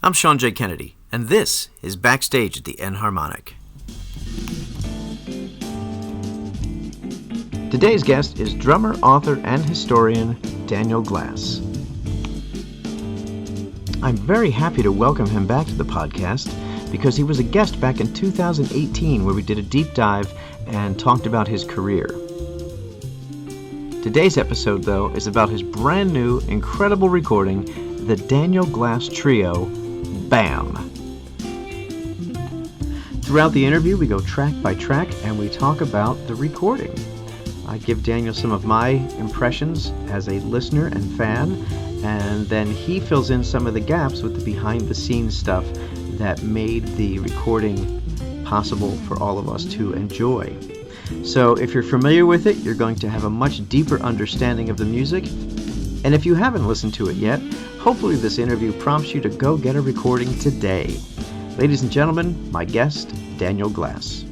I'm Sean J. Kennedy, and this is Backstage at the Enharmonic. Today's guest is drummer, author, and historian Daniel Glass. I'm very happy to welcome him back to the podcast because he was a guest back in 2018 where we did a deep dive and talked about his career. Today's episode, though, is about his brand new, incredible recording, the Daniel Glass Trio, BAM! Throughout the interview, we go track by track and we talk about the recording. I give Daniel some of my impressions as a listener and fan, and then he fills in some of the gaps with the behind-the-scenes stuff that made the recording possible for all of us to enjoy. So if you're familiar with it, you're going to have a much deeper understanding of the music. And if you haven't listened to it yet, hopefully this interview prompts you to go get a recording today. Ladies and gentlemen, my guest, Daniel Glass.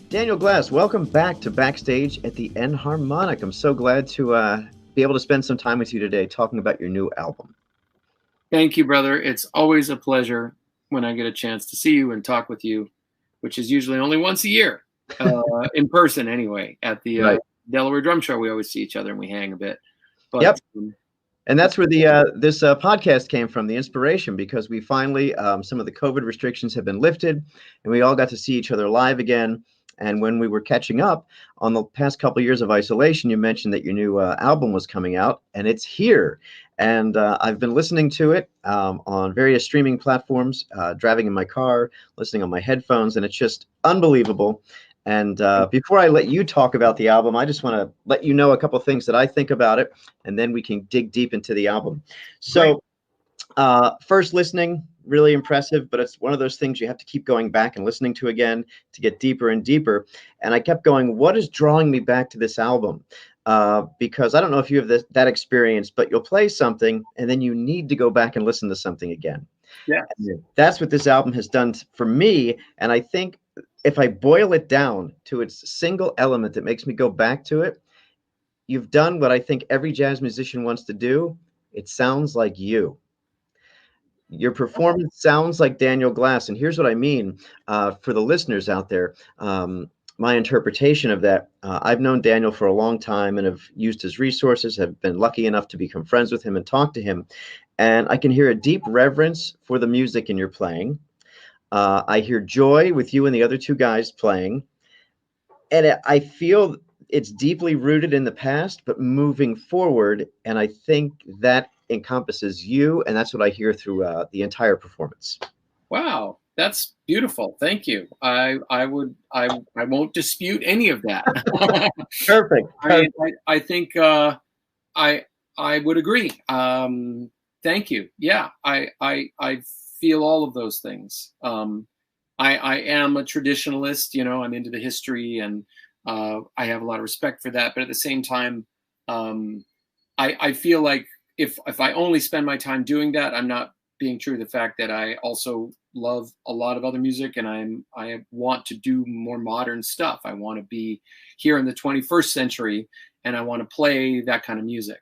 Daniel Glass, welcome back to Backstage at the Enharmonic. I'm so glad to be able to spend some time with you today talking about your new album. Thank you, brother. It's always a pleasure when I get a chance to see you and talk with you, which is usually only once a year, in person anyway. At the Delaware Drum Show, we always see each other and we hang a bit. But, yep. And that's where this podcast came from, the inspiration, because we finally, some of the COVID restrictions have been lifted, and we all got to see each other live again. And when we were catching up on the past couple of years of isolation, you mentioned that your new album was coming out, and it's here. And I've been listening to it on various streaming platforms, driving in my car, listening on my headphones, and it's just unbelievable. And before I let you talk about the album, I just want to let you know a couple of things that I think about it, and then we can dig deep into the album. So first listening, really impressive, but it's one of those things you have to keep going back and listening to again to get deeper and deeper. And I kept going, what is drawing me back to this album? Because I don't know if you have that experience, but you'll play something and then you need to go back and listen to something again. Yeah, that's what this album has done for me. And I think if I boil it down to its single element that makes me go back to it, you've done what I think every jazz musician wants to do. It sounds like you. Your performance sounds like Daniel Glass. And here's what I mean for the listeners out there. My interpretation of that, I've known Daniel for a long time and have used his resources, have been lucky enough to become friends with him and talk to him. And I can hear a deep reverence for the music in your playing. I hear joy with you and the other two guys playing. And I feel it's deeply rooted in the past, but moving forward. And I think that encompasses you, and that's what I hear through the entire performance. Wow, that's beautiful. Thank you. I won't dispute any of that. Perfect. I think I would agree. Thank you. Yeah, I feel all of those things. I am a traditionalist. You know, I'm into the history, and I have a lot of respect for that. But at the same time, I feel like if I only spend my time doing that, I'm not being true to the fact that I also love a lot of other music, and I want to do more modern stuff. I want to be here in the 21st century, and I want to play that kind of music.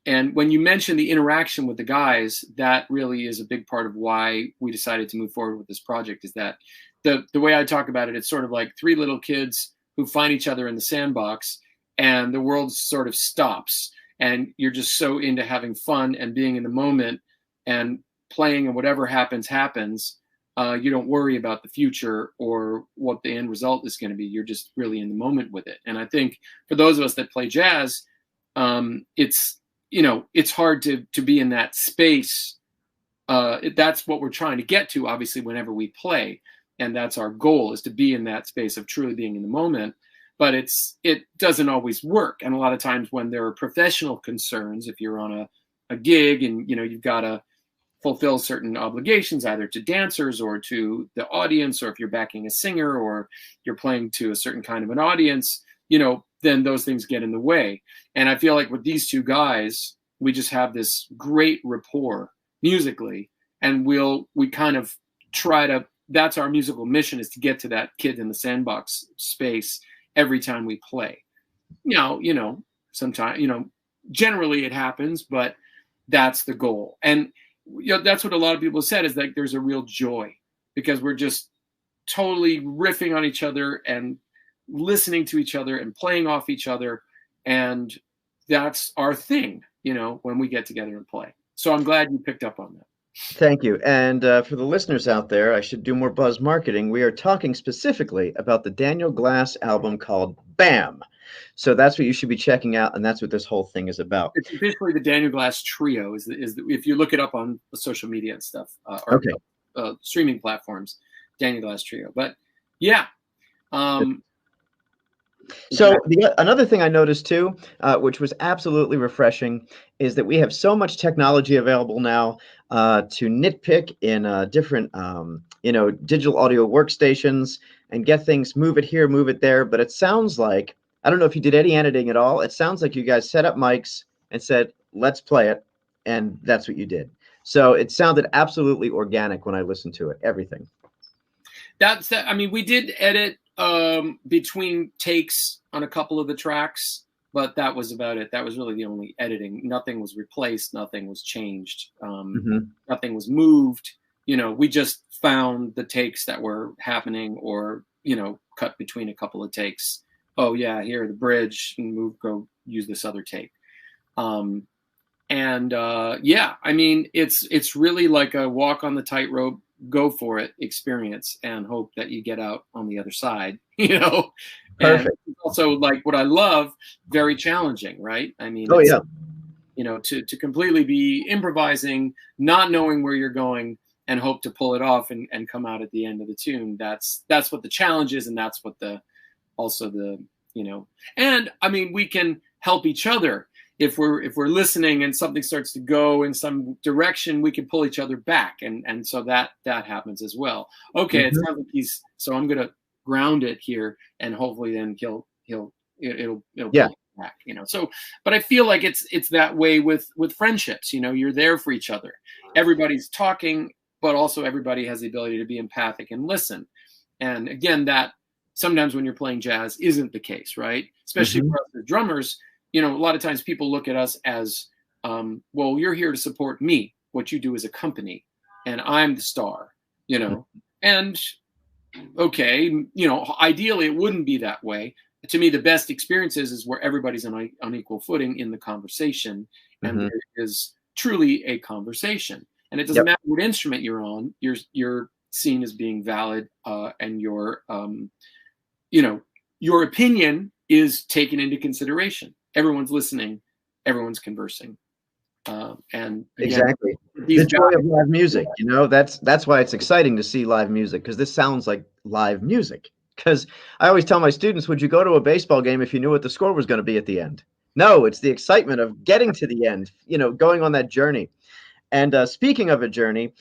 And when you mention the interaction with the guys, that really is a big part of why we decided to move forward with this project. Is that the way I talk about it, it's sort of like three little kids who find each other in the sandbox, and the world sort of stops. And you're just so into having fun and being in the moment and playing, and whatever happens, happens. You don't worry about the future or what the end result is going to be. You're just really in the moment with it. And I think for those of us that play jazz, it's hard to be in that space. That's what we're trying to get to, obviously, whenever we play. And that's our goal, is to be in that space of truly being in the moment. But it doesn't always work. And a lot of times when there are professional concerns, if you're on a gig and, you've got to fulfill certain obligations, either to dancers or to the audience, or if you're backing a singer or you're playing to a certain kind of an audience, then those things get in the way. And I feel like with these two guys, we just have this great rapport musically, and we kind of try to, that's our musical mission, is to get to that kid in the sandbox space every time we play. Sometimes, generally it happens, but that's the goal. And that's what a lot of people have said, is that there's a real joy because we're just totally riffing on each other and listening to each other and playing off each other. And that's our thing, when we get together and play. So I'm glad you picked up on that. Thank you. And for the listeners out there, I should do more buzz marketing. We are talking specifically about the Daniel Glass album called BAM. So that's what you should be checking out, and that's what this whole thing is about. It's officially the Daniel Glass Trio. Is if you look it up on social media and stuff, or Okay. Streaming platforms, Daniel Glass Trio. But yeah. So another thing I noticed too, which was absolutely refreshing, is that we have so much technology available now to nitpick in different, digital audio workstations and get things, move it here, move it there. But it sounds like, I don't know if you did any editing at all. It sounds like you guys set up mics and said, let's play it. And that's what you did. So it sounded absolutely organic when I listened to it, everything. I mean, we did edit between takes on a couple of the tracks, but that was about it. That was really the only editing. Nothing was replaced. Nothing was changed. Nothing was moved. We just found the takes that were happening, or, cut between a couple of takes. Oh yeah, here, the bridge, and go use this other take. Yeah, I mean, it's really like a walk on the tightrope, go for it experience, and hope that you get out on the other side, Perfect. And also, like, what I love, very challenging, right? I mean, to completely be improvising, not knowing where you're going, and hope to pull it off and come out at the end of the tune. That's what the challenge is, and that's what and I mean, we can help each other. If we're listening and something starts to go in some direction, we can pull each other back, and so that happens as well. Okay, It sounds like so I'm gonna ground it here, and hopefully then it'll pull it back, So, but I feel like it's that way with friendships. You're there for each other. Everybody's talking, but also everybody has the ability to be empathic and listen. And again, that sometimes when you're playing jazz isn't the case, right? Especially for us as drummers. A lot of times people look at us as, well, you're here to support me. What you do is accompany, and I'm the star, and okay, ideally it wouldn't be that way. To me, the best experiences is where everybody's on equal footing in the conversation, and there is truly a conversation. And it doesn't matter what instrument you're on, you're seen as being valid, and your opinion is taken into consideration. Everyone's listening, everyone's conversing, and again, exactly the joy of live music. That's why it's exciting to see live music, because this sounds like live music. Because I always tell my students, would you go to a baseball game if you knew what the score was going to be at the end? No, it's the excitement of getting to the end, going on that journey. And speaking of a journey,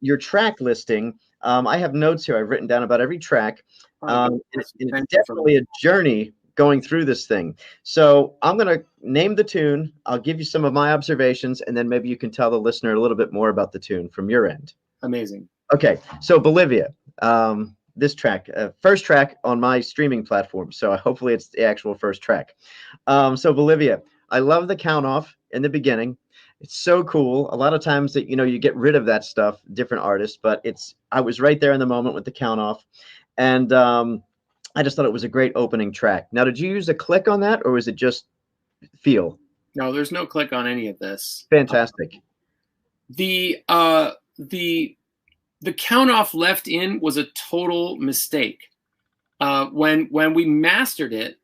your track listing, I have notes here I've written down about every track. It's definitely a journey going through this thing. So I'm going to name the tune. I'll give you some of my observations, and then maybe you can tell the listener a little bit more about the tune from your end. Amazing. Okay. So Bolivia, this track, first track on my streaming platform. So hopefully it's the actual first track. So Bolivia, I love the count off in the beginning. It's so cool. A lot of times that, you get rid of that stuff, different artists, but I was right there in the moment with the count off. And, I just thought it was a great opening track. Now, did you use a click on that, or was it just feel? No, there's no click on any of this. Fantastic. The count off left in was a total mistake. When we mastered it,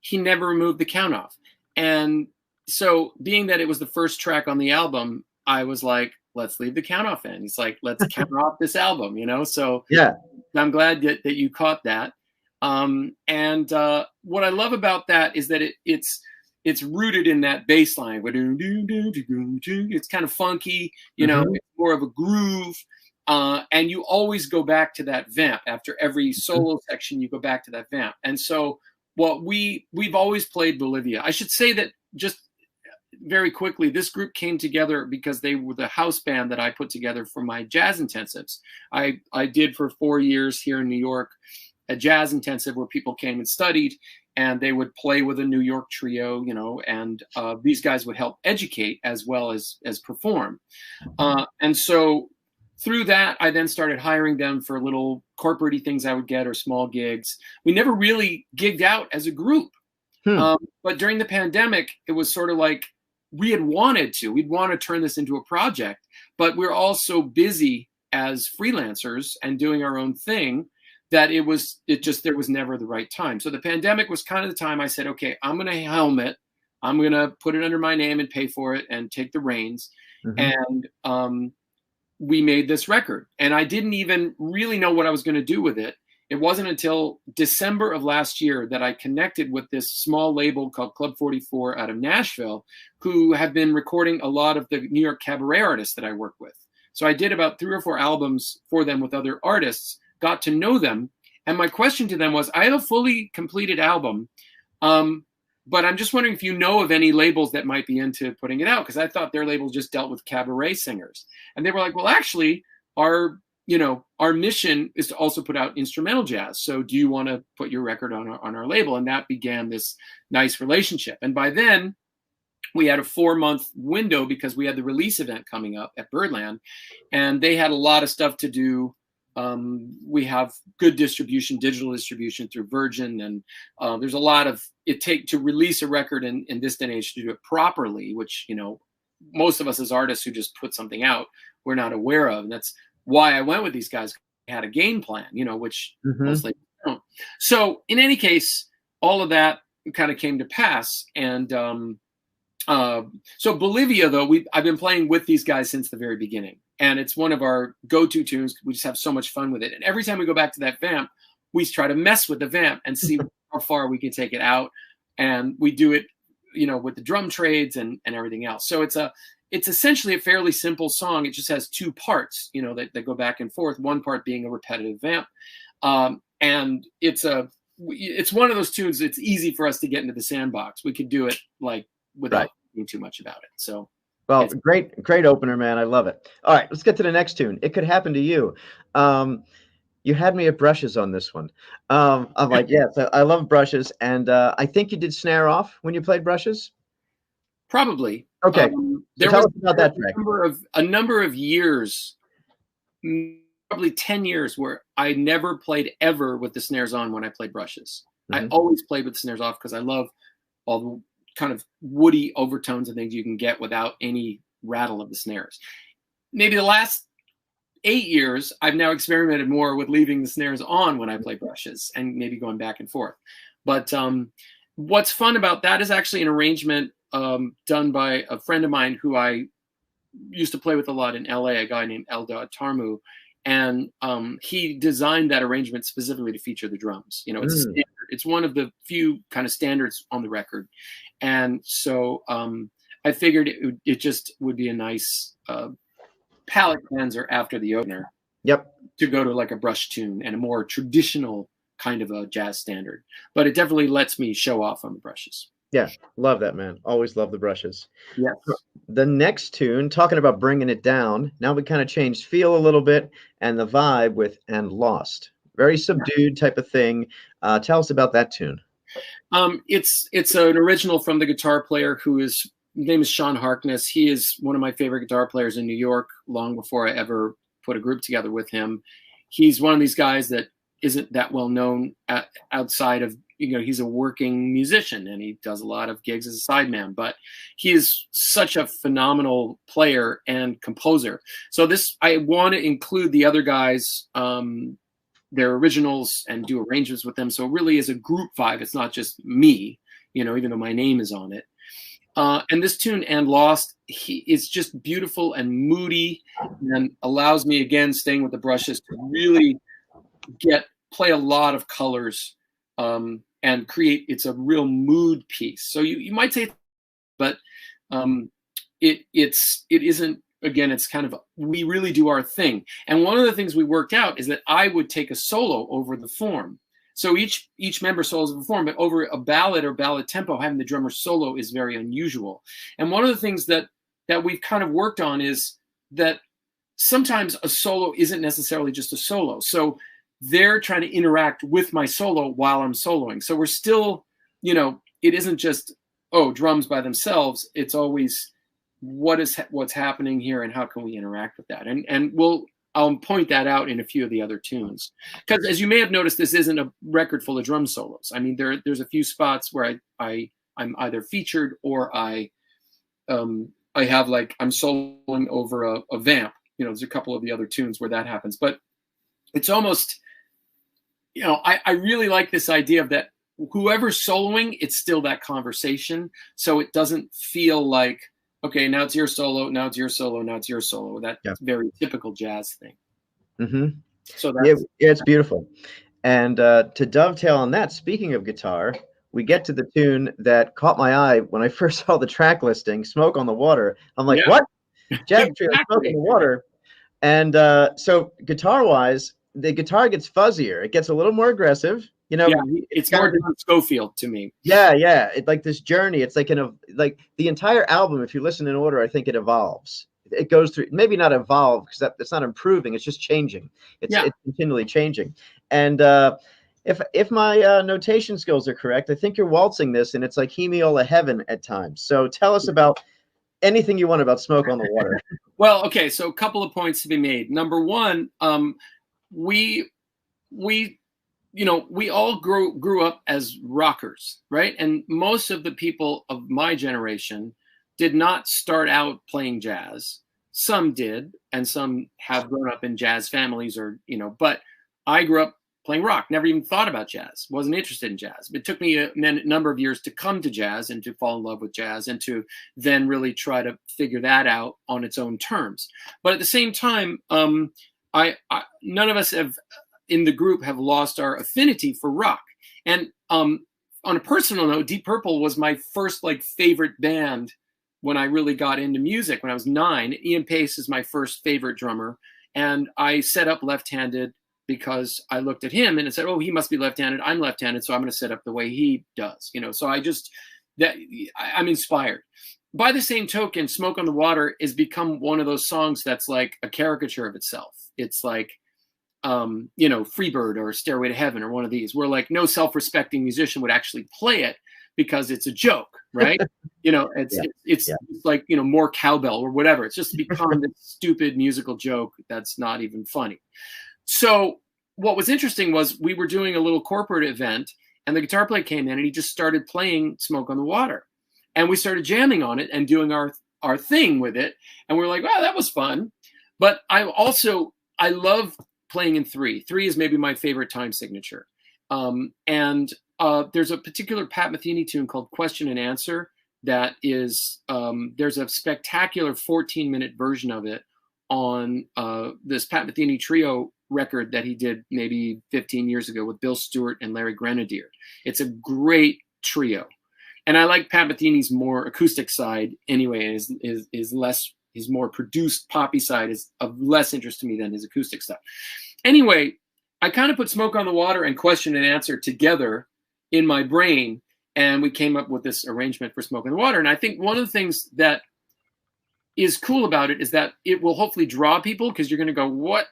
he never removed the count off. And so, being that it was the first track on the album, I was like, let's leave the count off in. He's like, let's count off this album, So yeah, I'm glad that you caught that. And what I love about that is that it's rooted in that bass line. It's kind of funky, it's more of a groove. And you always go back to that vamp after every solo section. You go back to that vamp. And so we've always played Bolivia. I should say that just very quickly, this group came together because they were the house band that I put together for my jazz intensives. I did for 4 years here in New York a jazz intensive where people came and studied, and they would play with a New York trio, and these guys would help educate as well as perform. And so through that, I then started hiring them for little corporate-y things I would get or small gigs. We never really gigged out as a group. But during the pandemic, it was sort of like we'd want to turn this into a project, but we're all so busy as freelancers and doing our own thing that there was never the right time. So the pandemic was kind of the time I said, okay, I'm going to helm it. I'm going to put it under my name and pay for it and take the reins. And we made this record, and I didn't even really know what I was going to do with it. It wasn't until December of last year that I connected with this small label called Club 44 out of Nashville, who have been recording a lot of the New York cabaret artists that I work with. So I did about 3 or 4 albums for them with other artists, got to know them. And my question to them was, I have a fully completed album, but I'm just wondering if you know of any labels that might be into putting it out, because I thought their label just dealt with cabaret singers. And they were like, well, actually, our mission is to also put out instrumental jazz. So do you want to put your record on our label? And that began this nice relationship. And by then, we had a 4-month window because we had the release event coming up at Birdland, and they had a lot of stuff to do. We have good distribution, digital distribution through Virgin, and there's a lot of it take to release a record in this day and age to do it properly, which most of us as artists who just put something out, we're not aware of, and that's why I went with these guys. They had a game plan, which most labels don't. So in any case, all of that kind of came to pass, and so Bolivia, though, I've been playing with these guys since the very beginning. And it's one of our go-to tunes. We just have so much fun with it. And every time we go back to that vamp, we try to mess with the vamp and see how far we can take it out. And we do it, with the drum trades and everything else. So it's essentially a fairly simple song. It just has 2 parts, that go back and forth. One part being a repetitive vamp. And it's one of those tunes that's easy for us to get into the sandbox. We could do it without thinking too much about it. So. Well, great opener, man. I love it. All right, let's get to the next tune. It Could Happen to You. You had me at brushes on this one. I'm like, yes, I love brushes. And I think you did snare off when you played brushes? Probably. Okay. There tell was us about that track. A number of years, probably 10 years, where I never played ever with the snares on when I played brushes. I always played with the snares off because I love all the kind of woody overtones and things you can get without any rattle of the snares. Maybe the last 8 years, I've now experimented more with leaving the snares on when I play brushes and maybe going back and forth. But what's fun about that is actually an arrangement done by a friend of mine who I used to play with a lot in LA, a guy named Eldad Tarmu. And he designed that arrangement specifically to feature the drums. It's one of the few kind of standards on the record. And so I figured it just would be a nice palette cleanser after the opener. Yep. To go to like a brush tune and a more traditional kind of a jazz standard. But it definitely lets me show off on the brushes. Yeah, love that, man. Always love the brushes. Yes. The next tune, talking about bringing it down, now we kind of changed feel a little bit and the vibe with And Lost. Very subdued type of thing. Tell us about that tune. It's an original from the guitar player his name is Sean Harkness. He is one of my favorite guitar players in New York, long before I ever put a group together with him. He's one of these guys that isn't that well known outside of, he's a working musician and he does a lot of gigs as a sideman, but he is such a phenomenal player and composer. So I want to include the other guys, their originals, and do arrangements with them. So it really is a group vibe. It's not just me, even though my name is on it. And this tune, And Lost, is just beautiful and moody and allows me, again, staying with the brushes, to really play a lot of colors and create. It's a real mood piece. So you might say, but it isn't. Again, it's kind of, we really do our thing. And one of the things we worked out is that I would take a solo over the form. So each member solos over the form, but over a ballad or ballad tempo, having the drummer solo is very unusual. And one of the things that we've kind of worked on is that sometimes a solo isn't necessarily just a solo. So they're trying to interact with my solo while I'm soloing. So we're still it isn't just, drums by themselves. It's always what's happening here and how can we interact with that. And I'll point that out in a few of the other tunes. Because as you may have noticed, this isn't a record full of drum solos. I mean, there's a few spots where I'm either featured or I have I'm soloing over a vamp. There's a couple of the other tunes where that happens. But it's almost, I really like this idea of that whoever's soloing, it's still that conversation. So it doesn't feel like, okay, now it's your solo, now it's your solo, now it's your solo. That's very typical jazz thing. Mm-hmm. So that's, it's beautiful. And to dovetail on that, speaking of guitar, we get to the tune that caught my eye when I first saw the track listing, "Smoke on the Water." I'm like, what? Jazz trio, Smoke on the Water. And so guitar-wise, the guitar gets fuzzier. It gets a little more aggressive. It's more John Scofield to me. Yeah. It's like this journey. It's like the entire album, if you listen in order, I think it evolves. It goes through, maybe not evolve because it's not improving. It's just changing. It's continually changing. And if my notation skills are correct, I think you're waltzing this, and it's like Hemiola Heaven at times. So tell us about anything you want about Smoke on the Water. Well, okay. So a couple of points to be made. Number one, we all grew up as rockers, right? And most of the people of my generation did not start out playing jazz. Some did, and some have grown up in jazz families but I grew up playing rock, never even thought about jazz, wasn't interested in jazz. It took me a number of years to come to jazz and to fall in love with jazz and to then really try to figure that out on its own terms. But at the same time, none of us in the group have lost our affinity for rock. And on a personal note, Deep Purple was my first favorite band when I really got into music when I was 9. Ian Pace is my first favorite drummer. And I set up left-handed because I looked at him and it said, oh, he must be left-handed. I'm left-handed, so I'm going to set up the way he does. So I'm inspired. By the same token, Smoke on the Water has become one of those songs that's like a caricature of itself. It's like, Freebird or Stairway to Heaven or one of these, where no self-respecting musician would actually play it because it's a joke, right? It's like, more cowbell or whatever. It's just become this stupid musical joke that's not even funny. So what was interesting was we were doing a little corporate event and the guitar player came in and he just started playing Smoke on the Water. And we started jamming on it and doing our thing with it. And we're like, wow, that was fun. But I love playing in 3. 3 is maybe my favorite time signature. And there's a particular Pat Metheny tune called Question and Answer that is, there's a spectacular 14-minute version of it on this Pat Metheny trio record that he did maybe 15 years ago with Bill Stewart and Larry Grenadier. It's a great trio. And I like Pat Metheny's more acoustic side anyway, his more produced poppy side is of less interest to me than his acoustic stuff. Anyway, I kind of put Smoke on the Water and Question and Answer together in my brain, and we came up with this arrangement for Smoke on the Water. And I think one of the things that is cool about it is that it will hopefully draw people because you're going to go, what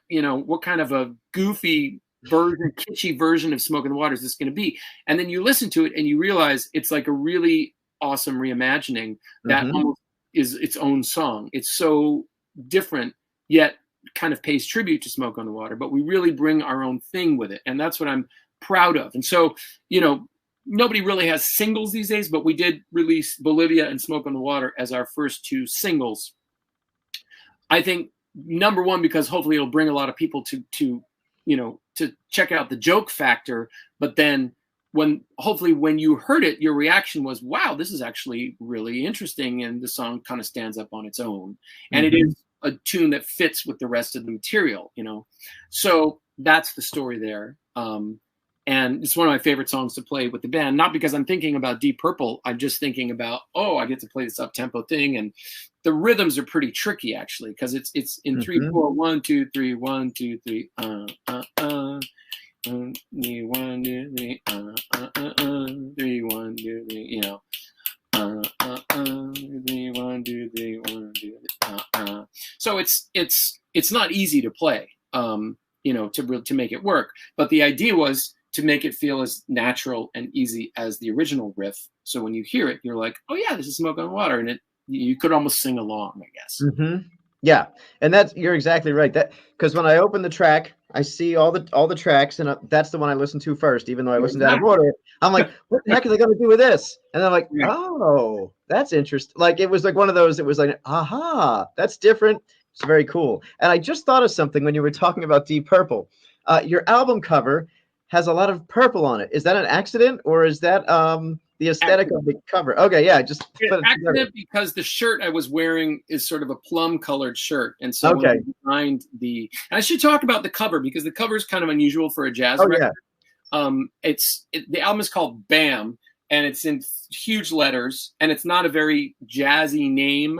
kind of a goofy version, kitschy version of Smoke on the Water is this going to be? And then you listen to it and you realize it's like a really awesome reimagining that almost is its own song. It's so different, yet kind of pays tribute to Smoke on the Water, but we really bring our own thing with it. And that's what I'm proud of. And so, nobody really has singles these days, but we did release Bolivia and Smoke on the Water as our first 2 singles. I think number one, because hopefully it'll bring a lot of people to check out the joke factor. But then when you heard it, your reaction was, wow, this is actually really interesting. And the song kind of stands up on its own. And it is a tune that fits with the rest of the material, So that's the story there. And it's one of my favorite songs to play with the band, not because I'm thinking about Deep Purple. I'm just thinking about, I get to play this up-tempo thing. And the rhythms are pretty tricky, actually, because it's in 3, 4, 1, 2, 3, 1, 2, 3, 1, 2, 3, 1, 2, 3, 1, 2, 3, 3, 1, 2, 3, 1, 2, 3. So it's not easy to play, to make it work. But the idea was to make it feel as natural and easy as the original riff. So when you hear it, you're like, oh yeah, this is Smoke on Water. And you could almost sing along, I guess. Mm-hmm. Yeah, and you're exactly right. That because when I open the track, I see all the tracks, and that's the one I listen to first, even though I listened out of order. I'm like, what the heck are they going to do with this? And I'm like, oh, that's interesting. Like it was like one of those. It was like, aha, that's different. It's very cool. And I just thought of something when you were talking about Deep Purple. Your album cover has a lot of purple on it. Is that an accident, or is that the aesthetic of the cover? Okay, yeah, just put it accident because the shirt I was wearing is sort of a plum colored shirt, and so when I designed and I should talk about the cover because the cover is kind of unusual for a jazz record. The album is called BAM, and it's in huge letters, and it's not a very jazzy name,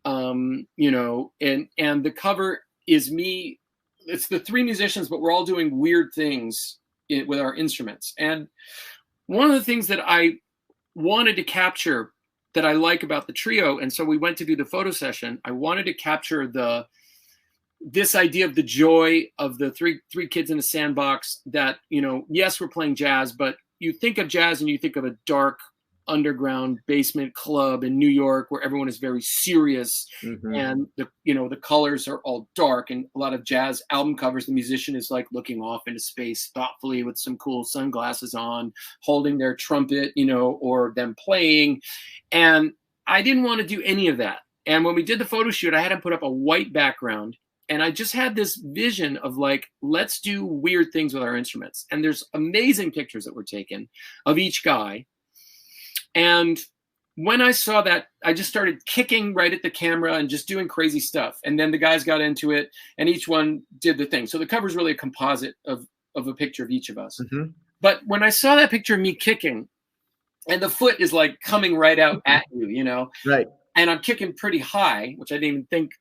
you know, and the cover is me. It's the three musicians, but we're all doing weird things with our instruments. And one of the things that I wanted to capture that I like about the trio, and so we went to do the photo session, I wanted to capture this idea of the joy of the three kids in a sandbox that, you know, yes, we're playing jazz, but you think of jazz and you think of a dark underground basement club in New York where everyone is very serious, and the colors are all dark, and a lot of jazz album covers, the musician is like looking off into space thoughtfully with some cool sunglasses on, holding their trumpet, you know, or them playing. And I didn't want to do any of that. And when we did the photo shoot, I had him put up a white background, and I just had this vision of like, let's do weird things with our instruments. And there's amazing pictures that were taken of each guy. And when I saw that, I just started kicking right at the camera and just doing crazy stuff. And then the guys got into it, and each one did the thing. So the cover is really a composite of a picture of each of us. But when I saw that picture of me kicking, and the foot is like coming right out at you, you know, right? And I'm kicking pretty high, which I didn't even think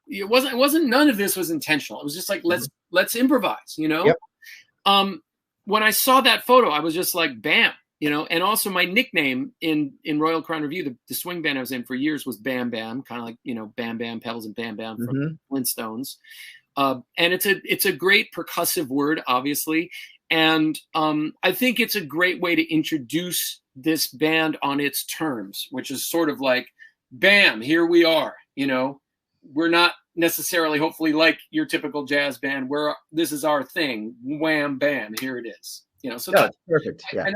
it wasn't. None of this was intentional. It was just like let's improvise, you know. When I saw that photo, I was just like, bam. You know, and also my nickname in Royal Crown Revue, the swing band I was in for years, was Bam Bam, kind of like, you know, Bam Bam, Pebbles and Bam Bam from Flintstones. And it's a great percussive word, obviously. And I think it's a great way to introduce this band on its terms, which is sort of like, bam, here we are. You know, we're not necessarily, hopefully, like your typical jazz band, where this is our thing. Wham, bam, here it is. You know, so that's perfect. Yeah. And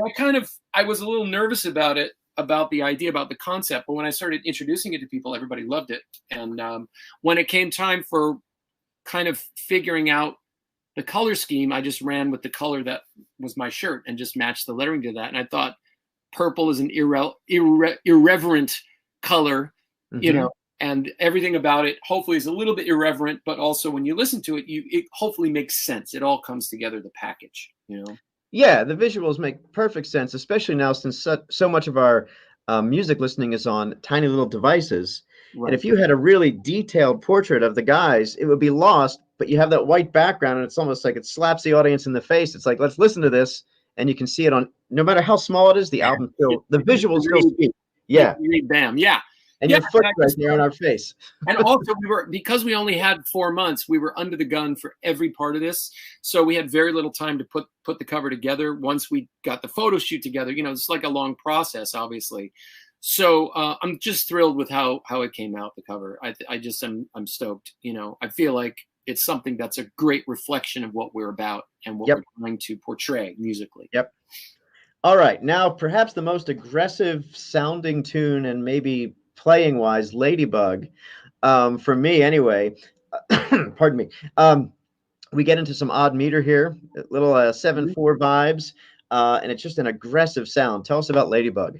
I was a little nervous about it, about the idea, about the concept. But when I started introducing it to people, everybody loved it. And when it came time for kind of figuring out the color scheme, I just ran with the color that was my shirt and just matched the lettering to that. And I thought purple is an irreverent color, you know, and everything about it hopefully is a little bit irreverent, but also when you listen to it, it hopefully makes sense. It all comes together, the package, you know. Yeah, the visuals make perfect sense, especially now since so much of our music listening is on tiny little devices. Right. And if you had a really detailed portrait of the guys, it would be lost, but you have that white background, and it's almost like it slaps the audience in the face. It's like, let's listen to this, and you can see it on, no matter how small it is, the album still, the visuals still speak. Yeah. Bam, yeah. And your foot's right there in our face. And also, because we only had 4 months, we were under the gun for every part of this. So we had very little time to put the cover together. Once we got the photo shoot together, you know, it's like a long process, obviously. So I'm just thrilled with how it came out, the cover. I'm stoked. You know, I feel like it's something that's a great reflection of what we're about and what we're trying to portray musically. Yep. All right. Now, perhaps the most aggressive sounding tune and maybe playing wise, Ladybug, for me anyway. Pardon me. We get into some odd meter here, little 7/4 vibes, and it's just an aggressive sound. Tell us about Ladybug.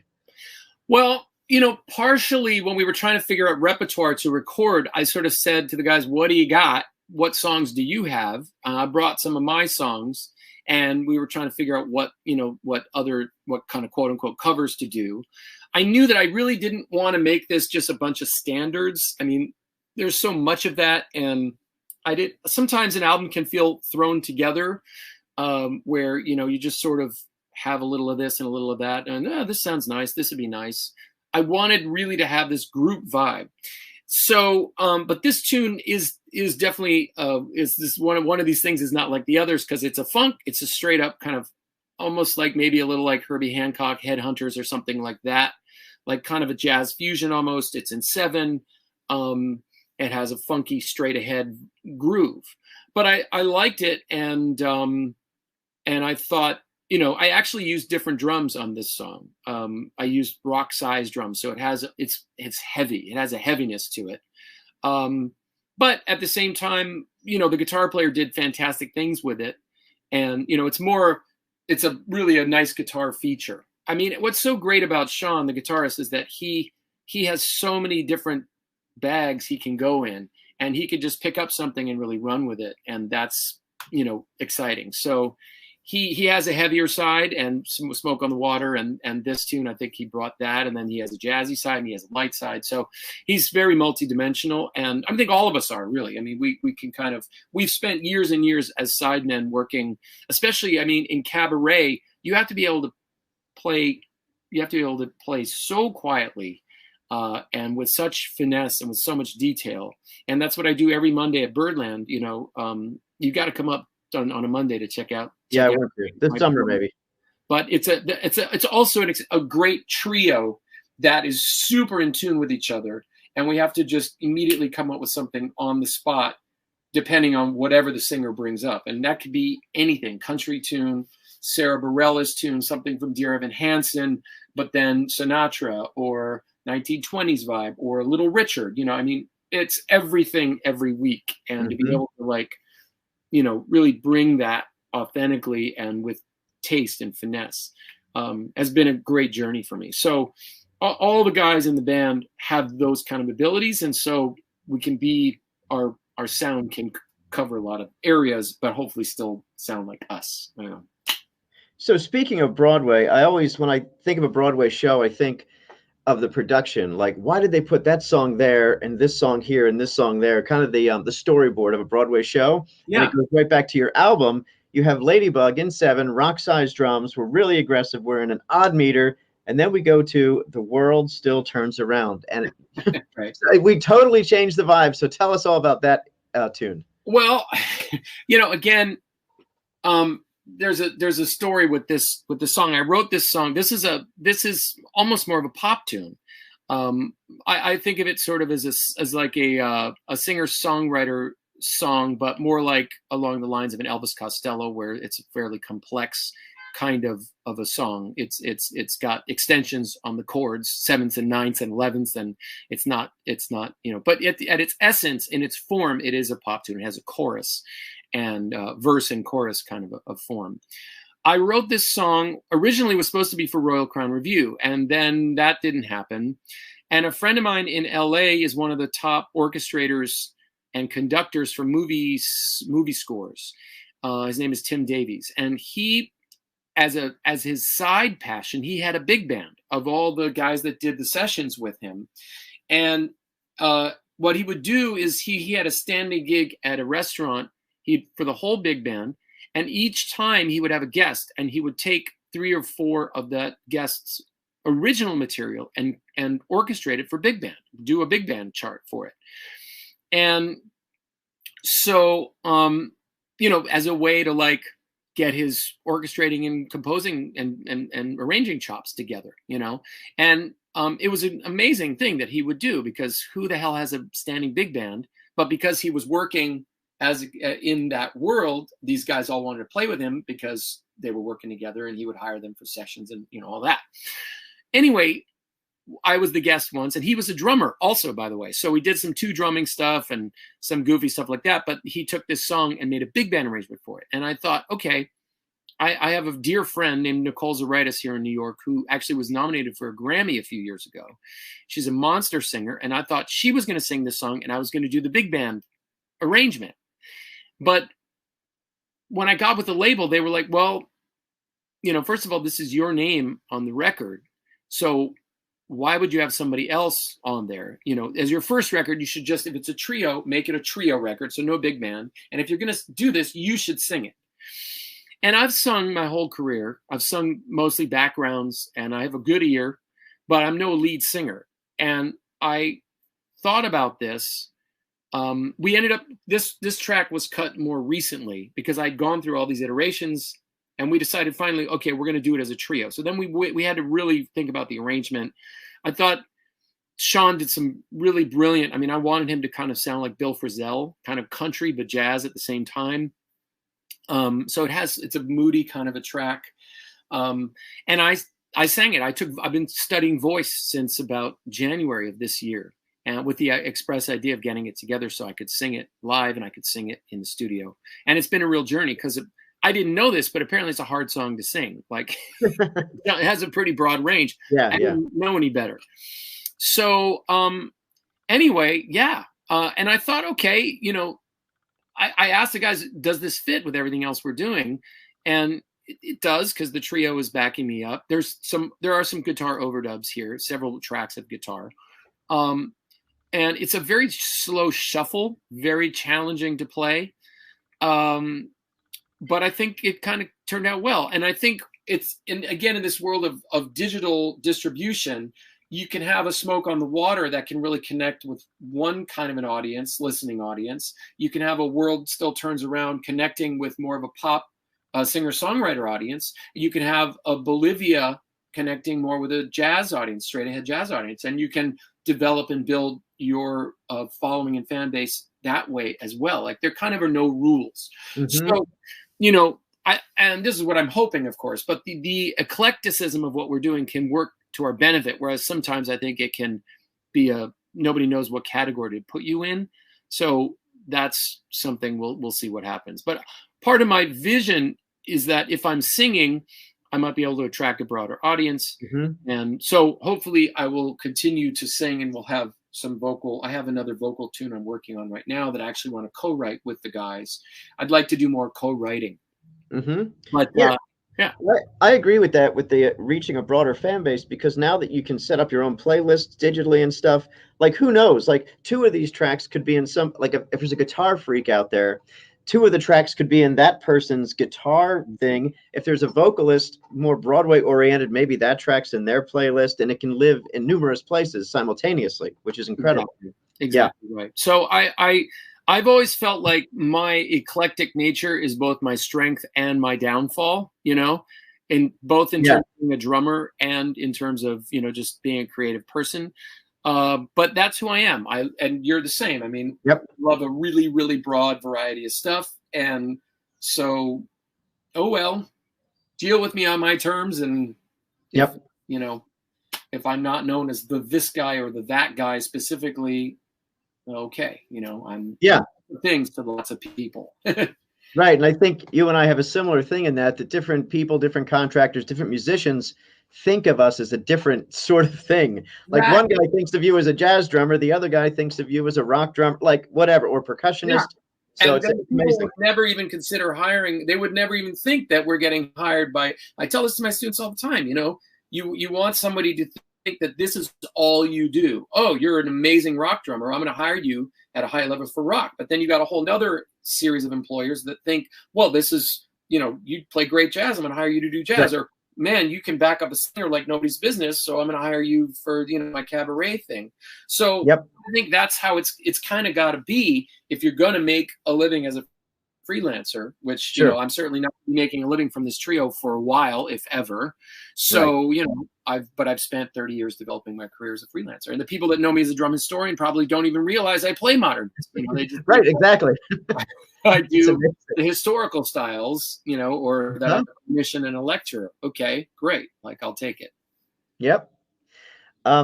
Well, you know, partially when we were trying to figure out repertoire to record, I sort of said to the guys, "What do you got? What songs do you have?" I brought some of my songs, and we were trying to figure out what kind of quote unquote covers to do. I knew that I really didn't want to make this just a bunch of standards. I mean, there's so much of that. And sometimes an album can feel thrown together where, you know, you just sort of have a little of this and a little of that. And this sounds nice. This would be nice. I wanted really to have this group vibe. So, but this tune is definitely, is this one of these things is not like the others because it's a funk. It's a straight up kind of almost like maybe a little like Herbie Hancock, Headhunters or something like that, like kind of a jazz fusion almost. It's in 7. It has a funky straight ahead groove, but I liked it, and I thought, I actually used different drums on this song. I used rock size drums, so it's heavy. It has a heaviness to it. But at the same time, the guitar player did fantastic things with it. And, it's really a nice guitar feature. I mean, what's so great about Sean, the guitarist, is that he has so many different bags he can go in, and he could just pick up something and really run with it. And that's, exciting. So he has a heavier side and some Smoke on the Water, and this tune, I think he brought that, and then he has a jazzy side and he has a light side. So he's very multidimensional, and I think all of us are, really. I mean, we can we've spent years and years as sidemen working, especially, I mean, in cabaret, you have to be able to play so quietly, and with such finesse and with so much detail. And that's what I do every Monday at Birdland. You got to come up on a Monday to check out. Yeah, I went to this summer maybe. But it's also a great trio that is super in tune with each other, and we have to just immediately come up with something on the spot, depending on whatever the singer brings up, and that could be anything: country tune, Sarah Bareilles tune, something from Dear Evan Hansen, but then Sinatra or 1920s vibe or Little Richard. I mean, it's everything every week, and to be able to really bring that authentically and with taste and finesse has been a great journey for me. So all the guys in the band have those kind of abilities, and so we can our sound can cover a lot of areas, but hopefully still sound like us. So speaking of Broadway, I always, when I think of a Broadway show, I think of the production. Like, why did they put that song there and this song here and this song there? Kind of the storyboard of a Broadway show. Yeah. And it goes right back to your album. You have Ladybug in 7, rock size drums. We're really aggressive. We're in an odd meter. And then we go to The World Still Turns Around. And right. We totally changed the vibe. So tell us all about that tune. Well, again, there's a story with this song. I wrote this song. This is almost more of a pop tune. I think of it sort of as like a singer-songwriter song, but more like along the lines of an Elvis Costello, where it's a fairly complex kind of a song. It's got extensions on the chords, 7ths and 9ths and 11ths, and it's not but at its essence, in its form, it is a pop tune. It has a chorus and verse and chorus kind of a form. I wrote this song, originally was supposed to be for Royal Crown Revue, and then that didn't happen. And a friend of mine in LA is one of the top orchestrators and conductors for movie scores. His name is Tim Davies, and he, as his side passion, he had a big band of all the guys that did the sessions with him. And what he would do is he had a standing gig at a restaurant for the whole big band, and each time he would have a guest, and he would take 3 or 4 of that guest's original material and orchestrate it for big band, do a big band chart for it. And so, as a way to get his orchestrating and composing and arranging chops together, and it was an amazing thing that he would do, because who the hell has a standing big band? But because he was working in that world, these guys all wanted to play with him because they were working together, and he would hire them for sessions and all that. Anyway, I was the guest once, and he was a drummer also, by the way. So we did some 2 drumming stuff and some goofy stuff like that. But he took this song and made a big band arrangement for it. And I thought, okay, I have a dear friend named Nicole Zaritis here in New York, who actually was nominated for a Grammy a few years ago. She's a monster singer, and I thought she was going to sing this song, and I was going to do the big band arrangement. But when I got with the label, they were like, well, first of all, this is your name on the record. So why would you have somebody else on there? As your first record, you should just, if it's a trio, make it a trio record, so no big band. And if you're going to do this, you should sing it. And I've sung my whole career. I've sung mostly backgrounds, and I have a good ear, but I'm no lead singer. And I thought about this. We ended up, this track was cut more recently because I'd gone through all these iterations, And we decided finally, okay, we're going to do it as a trio. So then we had to really think about the arrangement. I thought Sean did some really brilliant. I mean, I wanted him to kind of sound like Bill Frisell, kind of country but jazz at the same time. So it's a moody kind of a track. And I sang it. I've been studying voice since about January of this year, and with the express idea of getting it together so I could sing it live and I could sing it in the studio. And it's been a real journey because I didn't know this, but apparently it's a hard song to sing. Like it has a pretty broad range. I didn't know any better. So anyway, yeah. And I thought, okay, I asked the guys, does this fit with everything else we're doing? And it does, because the trio is backing me up. There are some guitar overdubs here, several tracks of guitar. And it's a very slow shuffle, very challenging to play. But I think it kind of turned out well. And I think again, in this world of digital distribution, you can have a Smoke on the Water that can really connect with one kind of an audience, listening audience. You can have a World Still Turns Around connecting with more of a pop singer-songwriter audience. You can have a Bolivia connecting more with a jazz audience, straight ahead jazz audience. And you can develop and build your following and fan base that way as well. Like there kind of are no rules. So, and this is what I'm hoping, of course, but the eclecticism of what we're doing can work to our benefit, whereas sometimes I think it can be nobody knows what category to put you in. So that's something we'll see what happens. But part of my vision is that if I'm singing, I might be able to attract a broader audience. And so hopefully I will continue to sing, and we'll have I have another vocal tune I'm working on right now that I actually want to co-write with the guys. I'd like to do more co-writing. But yeah, I agree with that, with the reaching a broader fan base, because now that you can set up your own playlists digitally and stuff, like who knows, like two of these tracks could be in some, like if there's a guitar freak out there, two of the tracks could be in that person's guitar thing. If there's a vocalist more Broadway oriented, maybe that track's in their playlist, and it can live in numerous places simultaneously, which is incredible. Exactly right. So I've always felt like my eclectic nature is both my strength and my downfall, in both in terms of being a drummer and in terms of, just being a creative person. But that's who I am. And you're the same. I mean, love a really, really broad variety of stuff. And so, deal with me on my terms. And if I'm not known as this guy or that guy specifically, okay, I'm things to lots of people. Right. And I think you and I have a similar thing in that different people, different contractors, different musicians think of us as a different sort of thing. Like one guy thinks of you as a jazz drummer, the other guy thinks of you as a rock drummer, like whatever, or percussionist. So and it's amazing. Would never even consider hiring. They would never even think that we're getting hired by. I tell this to my students all the time. You want somebody to think that this is all you do. Oh, you're an amazing rock drummer. I'm going to hire you at a high level for rock. But then you got a whole other series of employers that think, well, this is, you play great jazz. I'm going to hire you to do jazz. Or, man, you can back up a singer like nobody's business. So I'm going to hire you for, my cabaret thing. So I think that's how it's kind of got to be if you're going to make a living as a freelancer, which, I'm certainly not making a living from this trio for a while, if ever. So, I've spent 30 years developing my career as a freelancer. And the people that know me as a drum historian probably don't even realize I play modern. They just exactly. I do the historical styles, or that I'm a commission and a lecture. Okay, great. Like, I'll take it. Yep.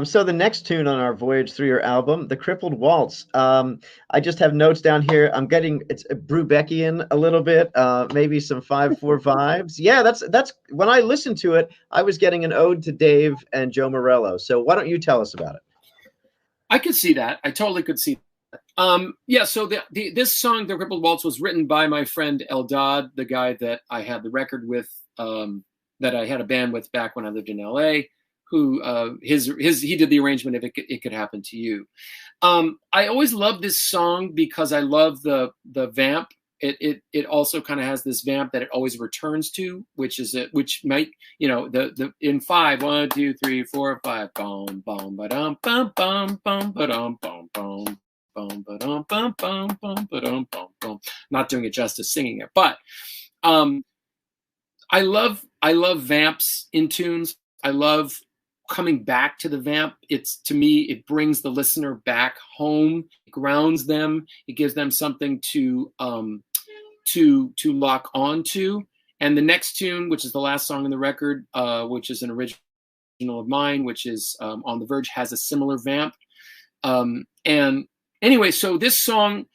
So the next tune on our Voyage Through Your album, The Crippled Waltz. I just have notes down here. I'm getting, it's Brubeckian a little bit, maybe some 5/4 vibes. Yeah, that's when I listened to it, I was getting an ode to Dave and Joe Morello. So why don't you tell us about it? I could see that. I totally could see that. So this song, The Crippled Waltz, was written by my friend Eldad, the guy that I had the record with, that I had a band with back when I lived in LA. Who he did the arrangement of It Could Happen to You. I always love this song because I love the vamp. It also kind of has this vamp that it always returns to, which might, the in 5, 1, 2, 3, 4, 5, boom, boom, ba-dum, bum, bum, bum, ba-dum, bum, bum, bum, ba-dum, bum, bum, bum, ba-dum, bum, bum. Not doing it justice singing it, but I love vamps in tunes. I love coming back to the vamp. It's, to me, it brings the listener back home, it grounds them, it gives them something to lock onto. And the next tune, which is the last song in the record, which is an original of mine, which is On the Verge, has a similar vamp. And anyway, so this song,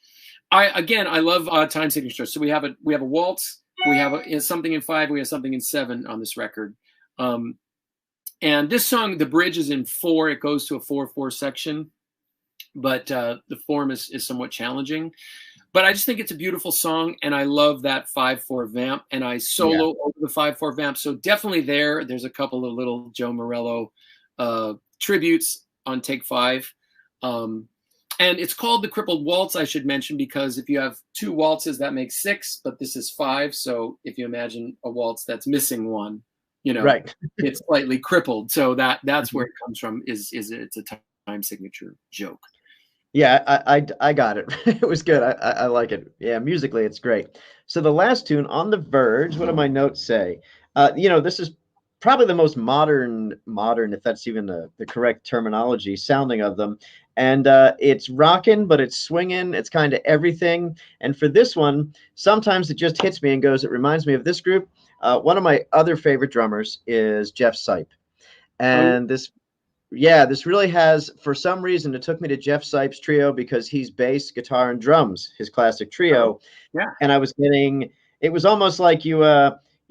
I love time signature. So we have a waltz, we have something in 5, we have something in 7 on this record. And this song, the bridge is in 4. It goes to a 4/4 section, but the form is somewhat challenging. But I just think it's a beautiful song, and I love that 5/4 vamp, and I solo over the 5/4 vamp. So definitely there's a couple of little Joe Morello tributes on take 5. And it's called the crippled waltz, I should mention, because if you have 2 waltzes, that makes 6, but this is 5. So if you imagine a waltz that's missing one, Right. it's slightly crippled. So that's where it comes from, is it's a time signature joke. Yeah, I got it. It was good. I like it. Yeah, musically it's great. So the last tune, On the Verge, what do my notes say? This is probably the most modern, if that's even the correct terminology, sounding of them. And it's rocking, but it's swinging. It's kind of everything. And for this one, sometimes it just hits me and goes, it reminds me of this group. One of my other favorite drummers is Jeff Sipe. And this really has, for some reason, it took me to Jeff Sipe's trio because he's bass, guitar, and drums, his classic trio. Yeah. And it was almost like you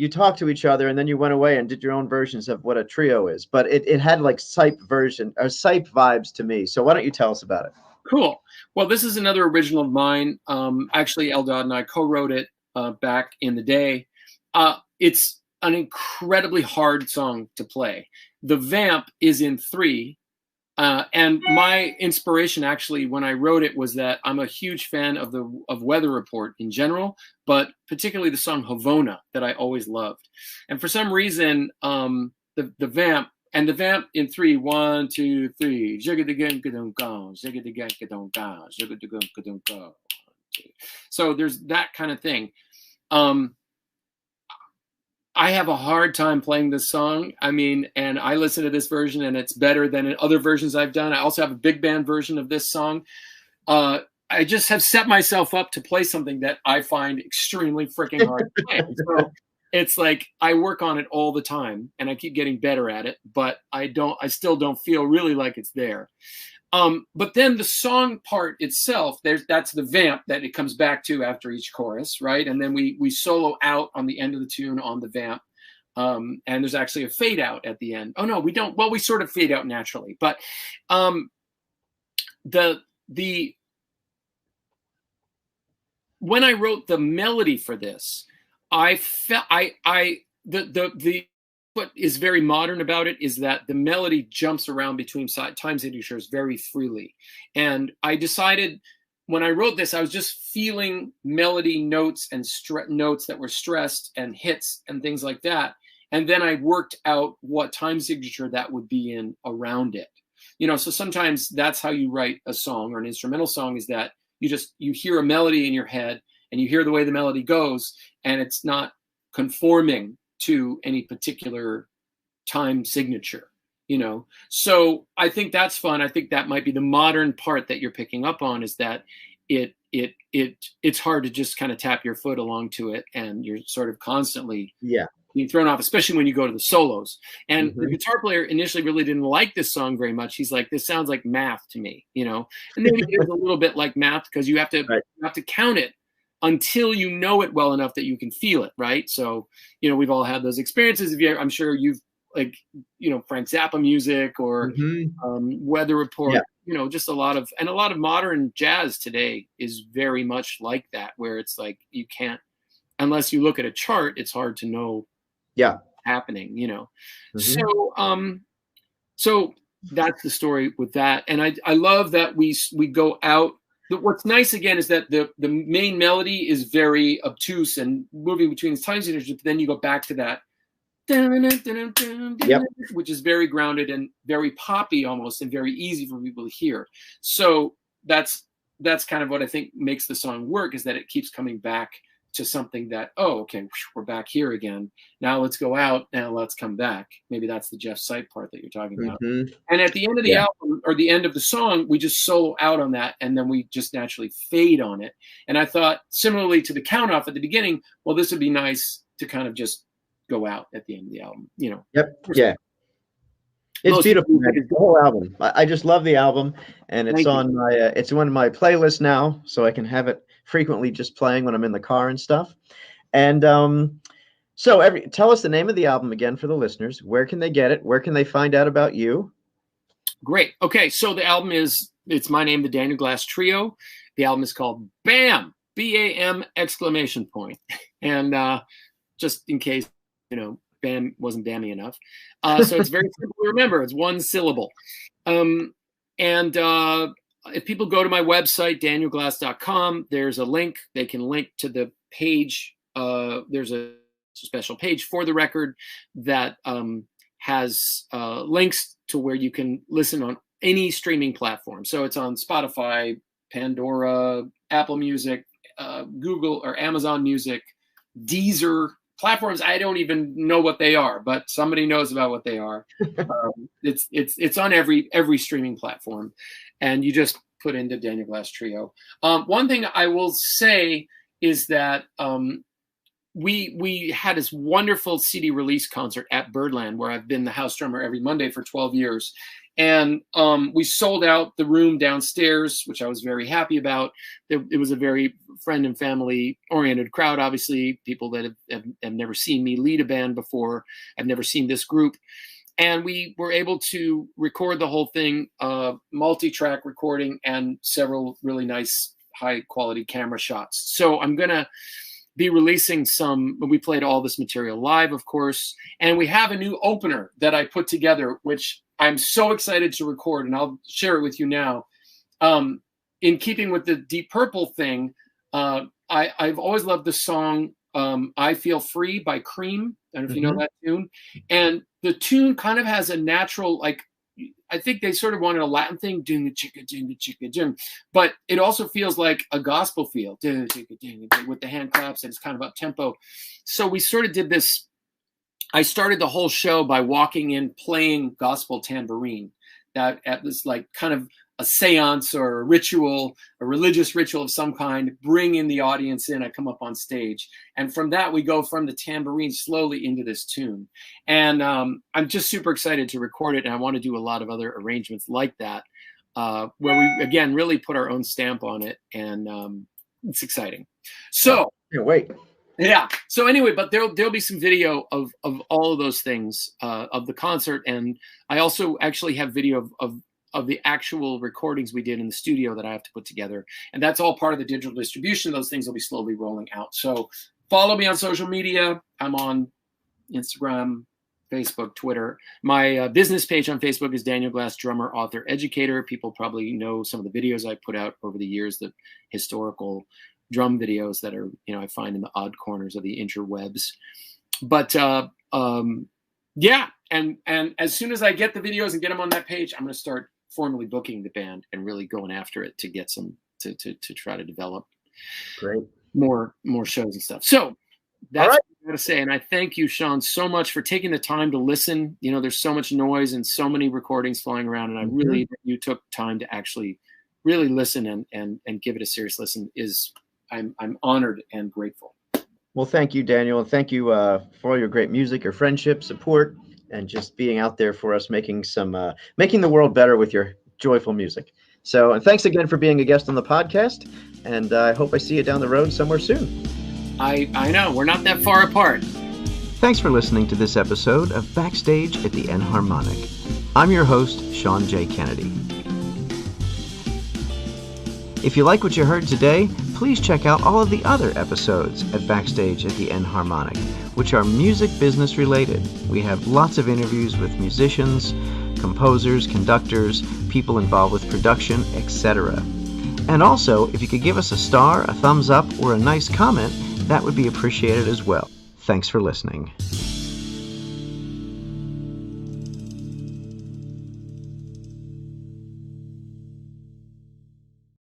talked to each other and then you went away and did your own versions of what a trio is. But it had like Sipe vibes to me. So why don't you tell us about it? Cool. Well, this is another original of mine. Actually, Eldad and I co-wrote it back in the day. It's an incredibly hard song to play. The vamp is in 3. And my inspiration, actually, when I wrote it, was that I'm a huge fan of Weather Report in general, but particularly the song Havona that I always loved. And for some reason, the vamp in 3, 1, 2, 3. So there's that kind of thing. I have a hard time playing this song. I mean, and I listen to this version and it's better than in other versions I've done. I also have a big band version of this song. I just have set myself up to play something that I find extremely freaking hard to play. So it's like I work on it all the time and I keep getting better at it, but I still don't feel really like it's there. But then the song part itself, that's the vamp that it comes back to after each chorus, right? And then we solo out on the end of the tune on the vamp. And there's actually a fade out at the end. Oh no, we don't. Well, we sort of fade out naturally, but when I wrote the melody for this, I felt what is very modern about it is that the melody jumps around between time signatures very freely. And I decided when I wrote this, I was just feeling melody notes and notes that were stressed and hits and things like that. And then I worked out what time signature that would be in around it. So sometimes that's how you write a song or an instrumental song, is that you hear a melody in your head and you hear the way the melody goes and it's not conforming to any particular time signature, So I think that's fun. I think that might be the modern part that you're picking up on, is that it's hard to just kind of tap your foot along to it, and you're sort of constantly being thrown off, especially when you go to the solos. And the guitar player initially really didn't like this song very much. He's like, this sounds like math to me, and maybe it was a little bit like math because you have to count it until you know it well enough that you can feel it, right? So, we've all had those experiences. I'm sure you've Frank Zappa music or Weather Report, just a lot of modern jazz today is very much like that, where it's like you can't, unless you look at a chart, it's hard to know what's happening, So that's the story with that. And I love that we go out. What's nice again is that the main melody is very obtuse and moving between the time signatures, but then you go back to that, which is very grounded and very poppy almost, and very easy for people to hear. So that's kind of what I think makes the song work, is that it keeps coming back to something that, oh, okay, we're back here again. Now let's go out. Now let's come back. Maybe that's the Jeff Sipe part that you're talking about. Mm-hmm. And at the end of the album, or the end of the song, we just solo out on that, and then we just naturally fade on it. And I thought, similarly to the count off at the beginning, well, this would be nice to kind of just go out at the end of the album, you know. Yep. Yeah. It's beautiful. The whole album. I just love the album, and it's on my it's one of my playlists now, so I can have it frequently just playing when I'm in the car and stuff. And so tell us the name of the album again for the listeners. Where can they get it? Where can they find out about you? Great. Okay, so the album it's my name, the Daniel Glass Trio. The album is called BAM! BAM! exclamation point. And just in case, you know, BAM wasn't dammy enough. So it's very simple to remember. It's one syllable. If people go to my website, danielglass.com, there's a link. They can link to the page. There's a special page for the record that has links to where you can listen on any streaming platform. So it's on Spotify, Pandora, Apple Music, Google or Amazon Music, Deezer, platforms I don't even know what they are, but somebody knows about what they are. It's on every streaming platform, and you just put into Daniel Glass Trio. One thing I will say is that we had this wonderful CD release concert at Birdland, where I've been the house drummer every Monday for 12 years. And we sold out the room downstairs, which I was very happy about. It was a very friend and family oriented crowd, obviously, people that have never seen me lead a band before. I've never seen this group. And we were able to record the whole thing, multi-track recording and several really nice high quality camera shots. So I'm going to be releasing we played all this material live, of course. And we have a new opener that I put together, which I'm so excited to record, and I'll share it with you now. In keeping with the Deep Purple thing, I've always loved the song I Feel Free by Cream. I don't know if you know that tune. And the tune kind of has a natural, like, I think they sort of wanted a Latin thing, ding the chicka, ding, but it also feels like a gospel feel, ding, with the hand claps, and it's kind of up tempo. So we sort of did this. I started the whole show by walking in playing gospel tambourine. That was like kind of a seance or a ritual, a religious ritual of some kind, bring in the audience in. I come up on stage. And from that, we go from the tambourine slowly into this tune. And I'm just super excited to record it. And I want to do a lot of other arrangements like that, where we, again, really put our own stamp on it. And it's exciting. So can't wait. Yeah. So anyway, but there'll be some video of all of those things, of the concert. And I also actually have video of the actual recordings we did in the studio that I have to put together. And that's all part of the digital distribution. Those things will be slowly rolling out. So follow me on social media. I'm on Instagram, Facebook, Twitter. My business page on Facebook is Daniel Glass, drummer, author, educator. People probably know some of the videos I put out over the years, the historical drum videos that are, I find in the odd corners of the interwebs. But yeah. And as soon as I get the videos and get them on that page, I'm going to start formally booking the band and really going after it to get some, to try to develop more shows and stuff. So that's what I'm going to say. And I thank you, Sean, so much for taking the time to listen. There's so much noise and so many recordings flying around. And I really, you took time to actually really listen and give it a serious listen. I'm honored and grateful. Well, thank you, Daniel. And thank you for all your great music, your friendship, support, and just being out there for us, making the world better with your joyful music. So, and thanks again for being a guest on the podcast. And I hope I see you down the road somewhere soon. I know. We're not that far apart. Thanks for listening to this episode of Backstage at the Enharmonic. I'm your host, Sean J. Kennedy. If you like what you heard today, please check out all of the other episodes at Backstage at the Enharmonic, which are music business related. We have lots of interviews with musicians, composers, conductors, people involved with production, etc. And also, if you could give us a star, a thumbs up, or a nice comment, that would be appreciated as well. Thanks for listening.